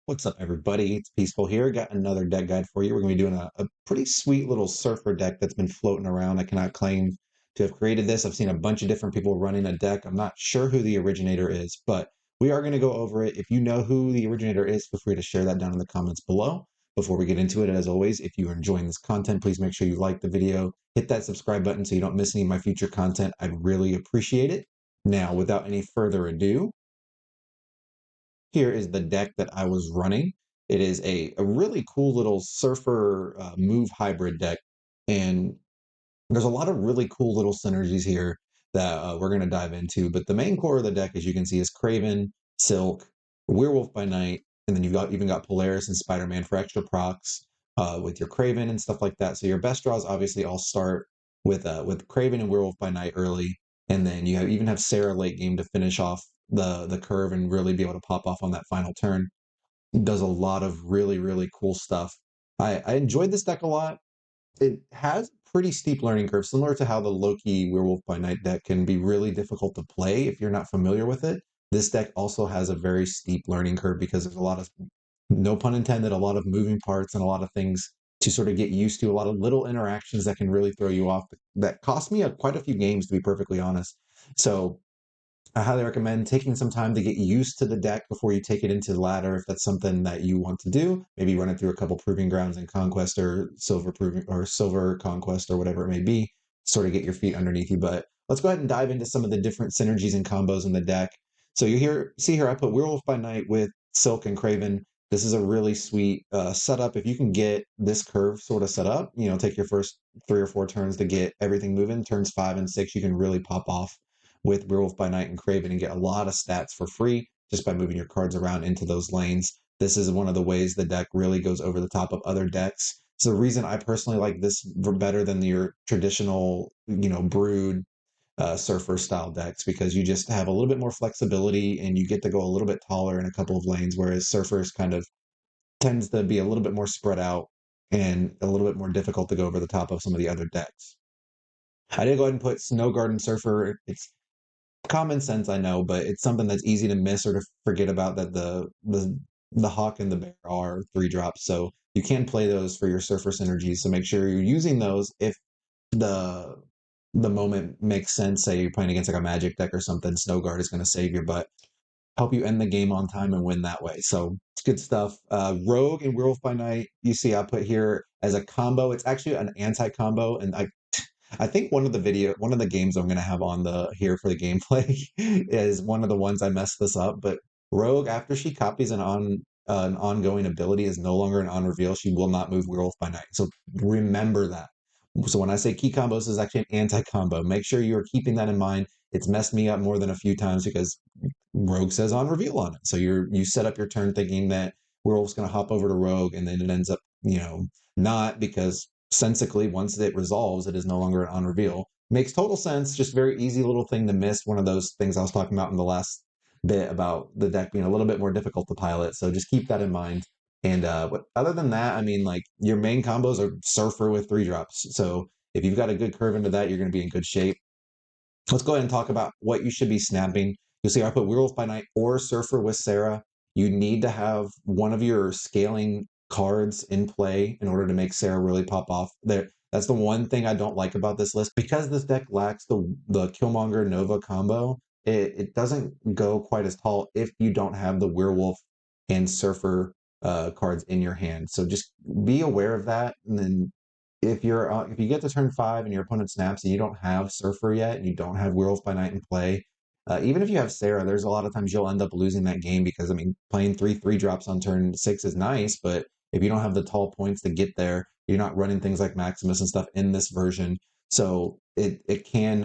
What's up, everybody? It's Peaceful here. Got another deck guide for you. We're going to be doing a pretty sweet little surfer deck that's been floating around. I cannot claim to have created this. I've seen a bunch of different people running a deck. I'm not sure who the originator is, but we are going to go over it. If you know who the originator is, feel free to share that down in the comments below. Before we get into it, as always, if you are enjoying this content, please make sure you like the video, hit that subscribe button so you don't miss any of my future content. I'd really appreciate it. Now, without any further ado, here is the deck that I was running. It is a really cool little surfer move hybrid deck. And there's a lot of really cool little synergies here that we're going to dive into. But the main core of the deck, as you can see, is Kraven, Silk, Werewolf by Night, and then you've got even got Polaris and Spider-Man for extra procs with your Kraven and stuff like that. So your best draws obviously all start with Kraven and Werewolf by Night early, and then you even have Sarah late game to finish off the curve and really be able to pop off on that final turn. It does a lot of really cool stuff. I enjoyed this deck a lot. It has a pretty steep learning curve, similar to how the Loki Werewolf by Night deck can be really difficult to play if you're not familiar with it. This deck also has a very steep learning curve because there's a lot of, no pun intended, a lot of moving parts and a lot of things to sort of get used to, a lot of little interactions that can really throw you off that cost me quite a few games, to be perfectly honest. So I highly recommend taking some time to get used to the deck before you take it into the ladder. If that's something that you want to do, maybe run it through a couple proving grounds in Conquest or Silver Proving or Silver Conquest or whatever it may be, sort of get your feet underneath you. But let's go ahead and dive into some of the different synergies and combos in the deck. So see here, I put Werewolf by Night with Silk and Kraven. This is a really sweet setup. If you can get this curve sort of set up, take your first 3 or 4 turns to get everything moving. Turns 5 and 6, you can really pop off with Werewolf by Night and Kraven and get a lot of stats for free just by moving your cards around into those lanes. This is one of the ways the deck really goes over the top of other decks. So the reason I personally like this better than your traditional, brood surfer style decks, because you just have a little bit more flexibility and you get to go a little bit taller in a couple of lanes, whereas surfers kind of tends to be a little bit more spread out and a little bit more difficult to go over the top of some of the other decks. I did go ahead and put Snow Garden Surfer. It's common sense, I know, but it's something that's easy to miss or to forget about, that the hawk and the bear are 3 drops. So you can play those for your surfer synergies. So make sure you're using those if the the moment makes sense. Say you're playing against like a magic deck or something, Snow Guard is going to save your butt, help you end the game on time and win that way. So it's good stuff. Rogue and Werewolf by Night, you see I put here as a combo. It's actually an anti-combo, and I think one of the games I'm going to have on the here for the gameplay is one of the ones I messed this up. But Rogue, after she copies an ongoing ability, is no longer an on reveal. She will not move Werewolf by Night. So remember that. So when I say key combos is actually an anti-combo, make sure you are keeping that in mind. It's messed me up more than a few times because Rogue says on reveal on it. So you set up your turn thinking that Werewolf's going to hop over to Rogue, and then it ends up, not, because sensically, once it resolves, it is no longer an on reveal. Makes total sense. Just very easy little thing to miss. One of those things I was talking about in the last bit about the deck being a little bit more difficult to pilot. So just keep that in mind. And other than that, I mean, like, your main combos are Surfer with 3 drops. So if you've got a good curve into that, you're going to be in good shape. Let's go ahead and talk about what you should be snapping. You'll see I put Werewolf by Night or Surfer with Sarah. You need to have one of your scaling cards in play in order to make Sarah really pop off. That's the one thing I don't like about this list. Because this deck lacks the Killmonger Nova combo, it doesn't go quite as tall if you don't have the Werewolf and Surfer cards in your hand. So just be aware of that. And then if you get to turn 5 and your opponent snaps and you don't have Surfer yet and you don't have Werewolf by Night in play, even if you have Sarah, there's a lot of times you'll end up losing that game because, I mean, playing 3 drops on turn 6 is nice, but if you don't have the tall points to get there, you're not running things like Maximus and stuff in this version. So it can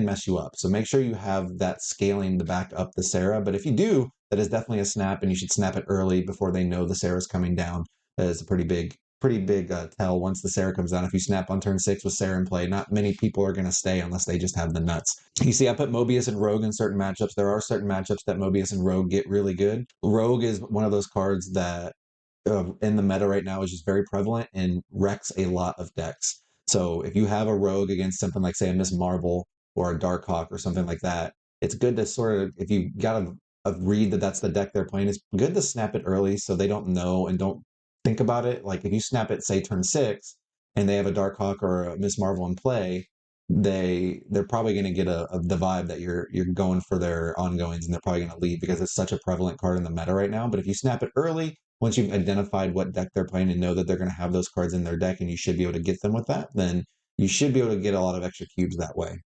mess you up. So make sure you have that scaling to back up the Sarah. But if you do, that is definitely a snap, and you should snap it early before they know the Sarah's coming down. That is a pretty big tell once the Sarah comes down. If you snap on turn 6 with Sarah in play, not many people are going to stay unless they just have the nuts. You see, I put Mobius and Rogue in certain matchups. There are certain matchups that Mobius and Rogue get really good. Rogue is one of those cards that in the meta right now is just very prevalent and wrecks a lot of decks. So if you have a Rogue against something like, say, a Miss Marvel or a Darkhawk or something like that, it's good to sort of, if you got read that that's the deck they're playing, it's good to snap it early so they don't know and don't think about it. Like if you snap it, say turn 6, and they have a Darkhawk or a Miss Marvel in play, they're probably going to get the vibe that you're going for their ongoings, and they're probably going to leave because it's such a prevalent card in the meta right now. But if you snap it early, once you've identified what deck they're playing and know that they're going to have those cards in their deck, and you should be able to get them with that, then you should be able to get a lot of extra cubes that way.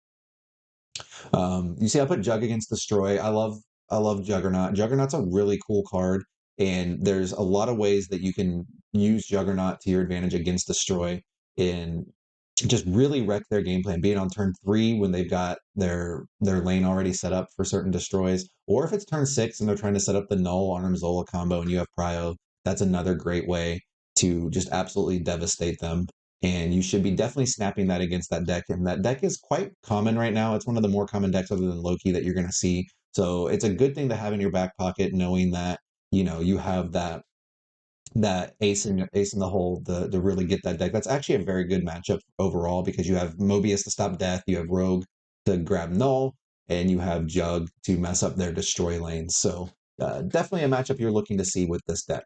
You see, I put Jug against Destroy. I love Juggernaut. Juggernaut's a really cool card, and there's a lot of ways that you can use Juggernaut to your advantage against Destroy and just really wreck their game plan. Being on turn 3 when they've got their lane already set up for certain destroys, or if it's turn 6 and they're trying to set up the Null Arnim Zola combo and you have Prio, that's another great way to just absolutely devastate them. And you should be definitely snapping that against that deck. And that deck is quite common right now. It's one of the more common decks other than Loki that you're going to see. So it's a good thing to have in your back pocket, knowing that, you know, you have that ace in the hole to really get that deck. That's actually a very good matchup overall because you have Mobius to stop death, you have Rogue to grab Null, and you have Jug to mess up their destroy lanes. So definitely a matchup you're looking to see with this deck.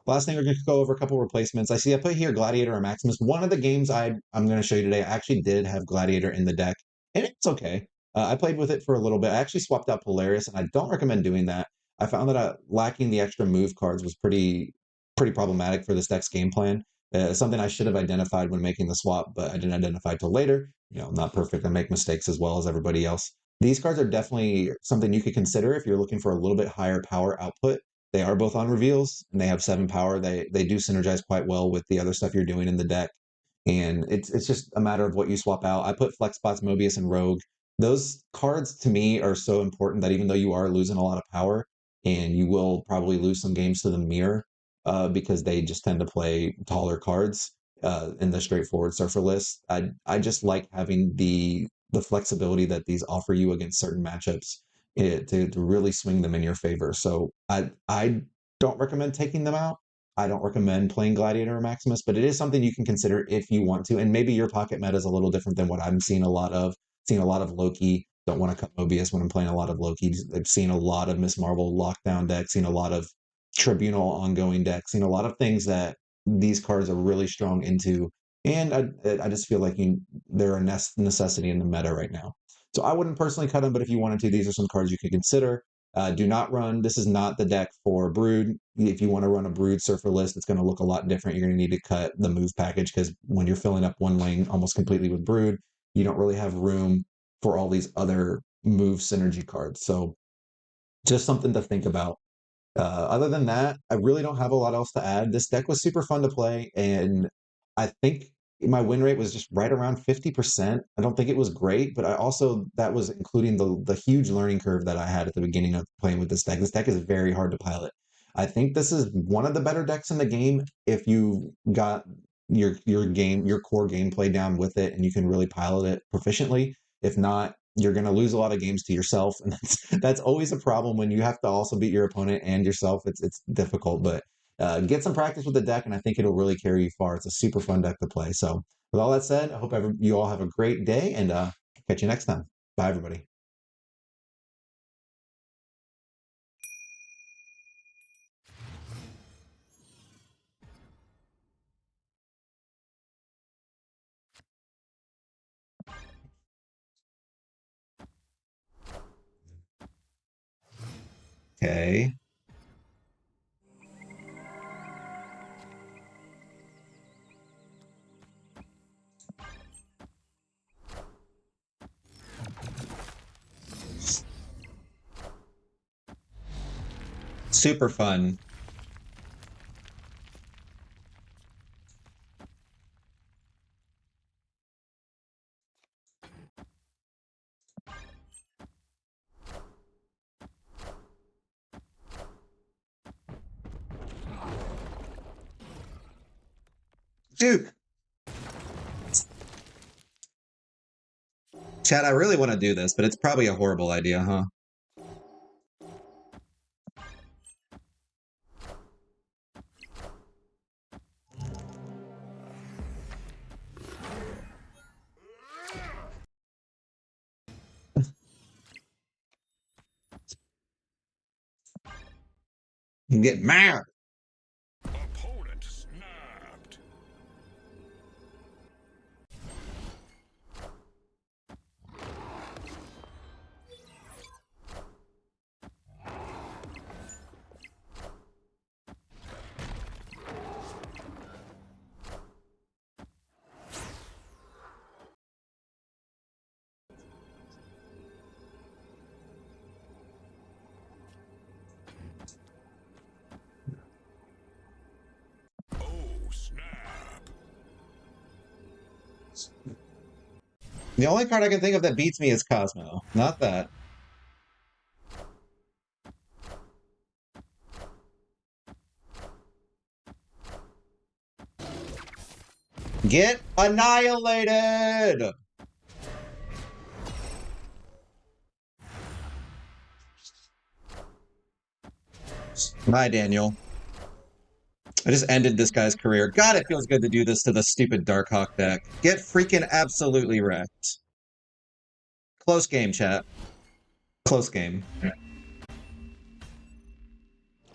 Last thing, we're going to go over a couple replacements. I see I put here Gladiator or Maximus. One of the games I'm going to show you today, I actually did have Gladiator in the deck, and it's okay. I played with it for a little bit. I actually swapped out Polaris, and I don't recommend doing that. I found that lacking the extra move cards was pretty problematic for this deck's game plan. Something I should have identified when making the swap, but I didn't identify till later. You know, I'm not perfect. I make mistakes as well as everybody else. These cards are definitely something you could consider if you're looking for a little bit higher power output. They are both on reveals, and they have 7 power. They do synergize quite well with the other stuff you're doing in the deck, and it's just a matter of what you swap out. I put Flex Spots, Mobius, and Rogue. Those cards to me are so important that even though you are losing a lot of power, and you will probably lose some games to the mirror because they just tend to play taller cards in the straightforward surfer list. I just like having the flexibility that these offer you against certain matchups to really swing them in your favor. So I don't recommend taking them out. I don't recommend playing Gladiator or Maximus, but it is something you can consider if you want to. And maybe your pocket meta is a little different than what I'm seeing a lot of. Seeing a lot of Loki. Don't want to cut Mobius when I'm playing a lot of Loki. I've seen a lot of Miss Marvel lockdown decks, seen a lot of Tribunal ongoing decks, seen a lot of things that these cards are really strong into. And I just feel like they're a necessity in the meta right now. So I wouldn't personally cut them, but if you wanted to, these are some cards you could consider. Do not run. This is not the deck for Brood. If you want to run a Brood Surfer list, it's going to look a lot different. You're going to need to cut the move package because when you're filling up one lane almost completely with Brood, you don't really have room for all these other move synergy cards. So just something to think about. Other than that, I really don't have a lot else to add. This deck was super fun to play, and I think my win rate was just right around 50%. I don't think it was great, but that was including the huge learning curve that I had at the beginning of playing with this deck. This deck is very hard to pilot. I think this is one of the better decks in the game if you got your core gameplay down with it and you can really pilot it proficiently. If not, you're going to lose a lot of games to yourself, and that's always a problem when you have to also beat your opponent and yourself. It's difficult, but get some practice with the deck, and I think it'll really carry you far. It's a super fun deck to play. So with all that said, I hope you all have a great day, and catch you next time. Bye, everybody. Okay. Super fun. Dude, Chad, I really want to do this, but it's probably a horrible idea, huh? You get mad. Opponent snapped. Oh, snap. The only card I can think of that beats me is Cosmo. Not that. Get annihilated! Bye, Daniel. I just ended this guy's career. God, it feels good to do this to the stupid Darkhawk deck. Get freaking absolutely wrecked. Close game, chat. Close game.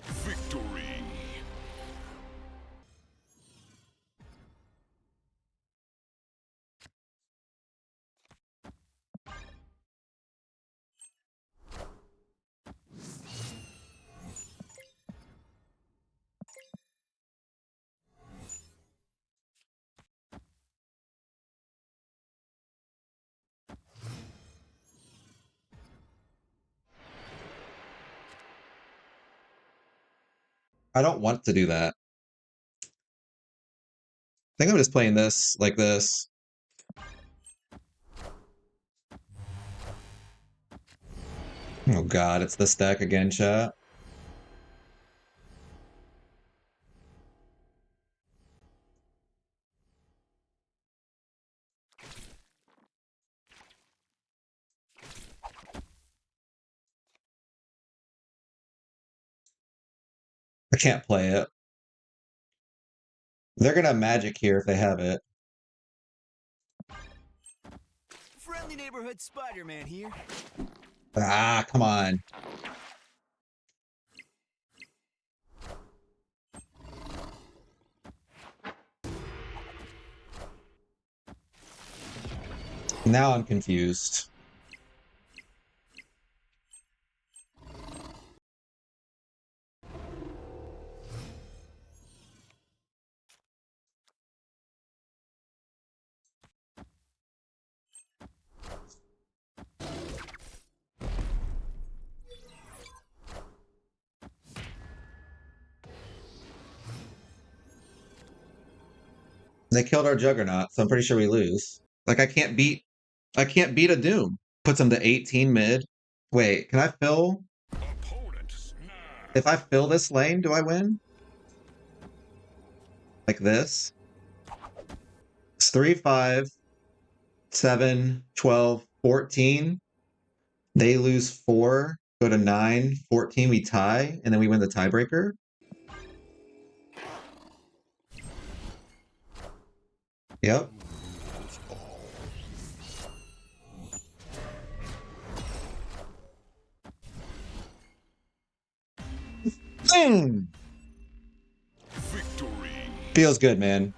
Victory. I don't want to do that. I think I'm just playing this like this. Oh god, it's this deck again, chat. I can't play it. They're gonna magic here if they have it. Friendly neighborhood Spider-Man here. Ah, come on. Now I'm confused. They killed our Juggernaut, so I'm pretty sure we lose. Like I can't beat a Doom. Puts him to 18 mid. Wait, can I fill? Opponent snapped. If I fill this lane, do I win? Like this? It's 3, 5, 7, 12, 14. They lose 4, go to 9, 14, we tie, and then we win the tiebreaker. Yep. Victory. Feels good, man.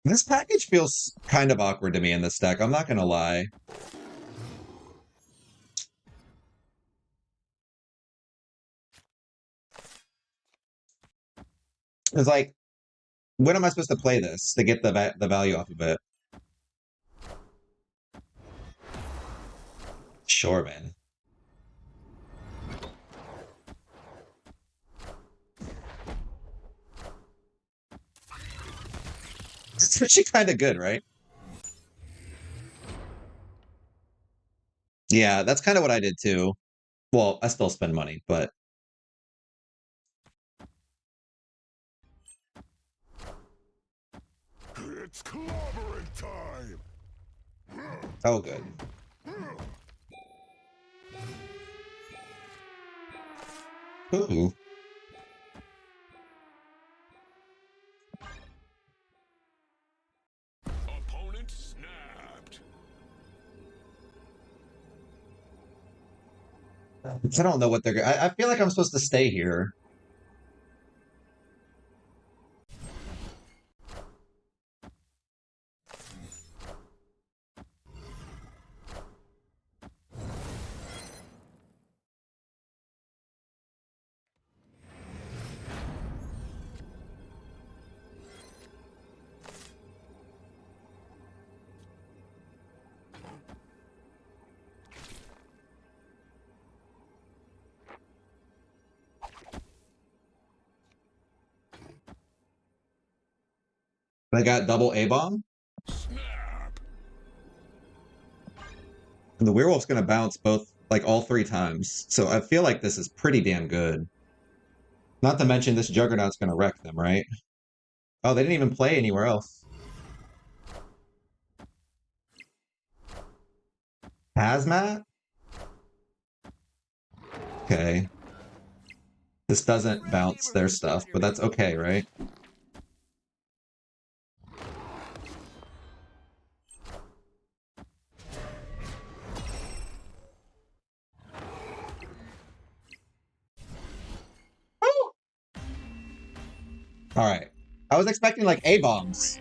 This package feels kind of awkward to me in this deck. I'm not going to lie. It's like, when am I supposed to play this to get the value off of it? Sure, man. It's actually kind of good, right? Yeah, that's kind of what I did too. Well, I still spend money, but It's clobbering time. oh, good. Ooh. I don't know what they're. I feel like I'm supposed to stay here. They got double A-bomb. Snap. The werewolf's gonna bounce both, like all 3 times. So I feel like this is pretty damn good. Not to mention this juggernaut's gonna wreck them, right? Oh, they didn't even play anywhere else. Hazmat? Okay. This doesn't bounce their stuff, but that's okay, right? All right. I was expecting like A-bombs.